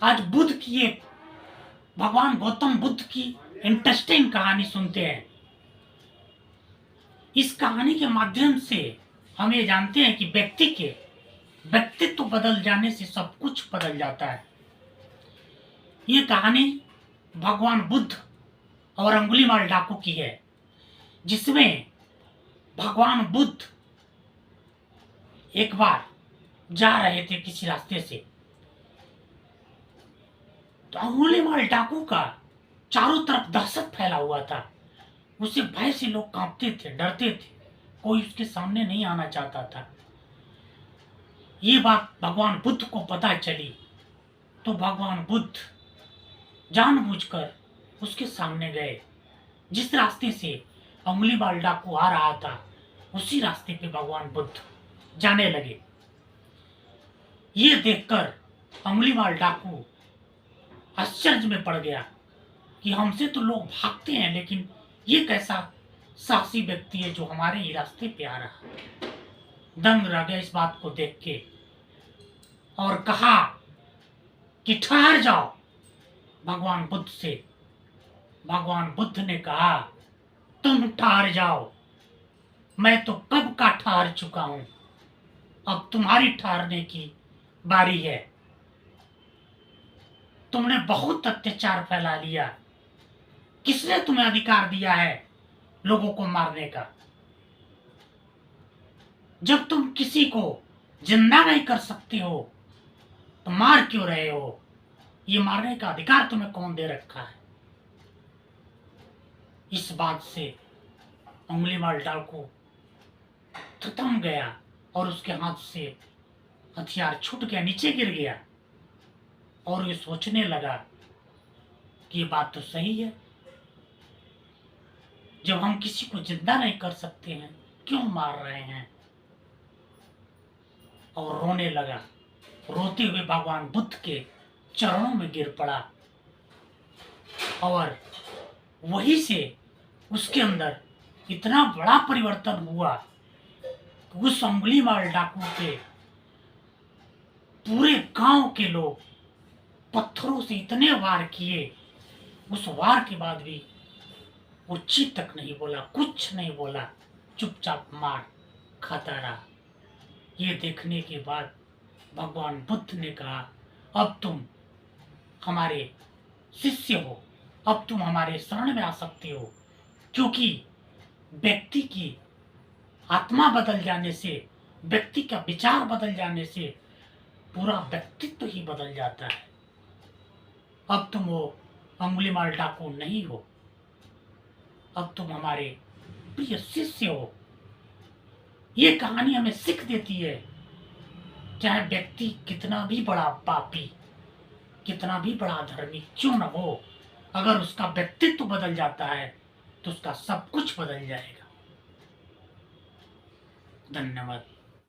आज बुद्ध की एक भगवान गौतम बुद्ध की इंटरेस्टिंग कहानी सुनते हैं। इस कहानी के माध्यम से हम ये जानते हैं कि व्यक्ति के व्यक्तित्व बदल जाने से सब कुछ बदल जाता है। ये कहानी भगवान बुद्ध और अंगुलीमाल डाकू की है, जिसमें भगवान बुद्ध एक बार जा रहे थे किसी रास्ते से, तो अंगुलीमाल डाकू का चारों तरफ दहशत फैला हुआ था। उसे भय से लोग कांपते थे, डरते थे, कोई उसके सामने नहीं आना चाहता था। ये बात भगवान बुद्ध को पता चली तो भगवान बुद्ध जानबूझकर उसके सामने गए। जिस रास्ते से अंगुलीमाल डाकू आ रहा था, उसी रास्ते पे भगवान बुद्ध जाने लगे। ये देखकर अंगुलीमाल डाकू आश्चर्य में पड़ गया कि हमसे तो लोग भागते हैं, लेकिन ये कैसा साहसी व्यक्ति है जो हमारे ही रास्ते पे आ रहा है। दंग रह गया इस बात को देख के और कहा कि ठहर जाओ भगवान बुद्ध से। भगवान बुद्ध ने कहा, तुम ठहर जाओ, मैं तो कब का ठहर चुका हूं, अब तुम्हारी ठहरने की बारी है। तुमने बहुत अत्याचार फैला लिया, किसने तुम्हें अधिकार दिया है लोगों को मारने का? जब तुम किसी को जिंदा नहीं कर सकते हो तो मार क्यों रहे हो? ये मारने का अधिकार तुम्हें कौन दे रखा है? इस बात से अंगुलीमाल डाकू थम गया और उसके हाथ से हथियार छूट गया, नीचे गिर गया और ये सोचने लगा कि ये बात तो सही है। जब हम किसी को जिंदा नहीं कर सकते हैं, क्यों मार रहे हैं? और रोने लगा। रोते हुए भगवान बुद्ध के चरणों में गिर पड़ा और वहीं से उसके अंदर इतना बड़ा परिवर्तन हुआ कि उस अंगुलीमाल डाकू के पूरे गांव के लोग पत्थरों से इतने वार किए, उस वार के बाद भी वो चीख तक नहीं बोला, कुछ नहीं बोला, चुपचाप मार खाता रहा। ये देखने के बाद भगवान बुद्ध ने कहा, अब तुम हमारे शिष्य हो, अब तुम हमारे शरण में आ सकते हो, क्योंकि व्यक्ति की आत्मा बदल जाने से, व्यक्ति का विचार बदल जाने से पूरा व्यक्तित्व ही बदल जाता है। अब तुम वो अंगुलीमाल डाकू नहीं हो, अब तुम हमारे प्रिय शिष्य हो। ये कहानी हमें सीख देती है, चाहे व्यक्ति कितना भी बड़ा पापी, कितना भी बड़ा धर्मी क्यों न हो, अगर उसका व्यक्तित्व बदल जाता है तो उसका सब कुछ बदल जाएगा। धन्यवाद।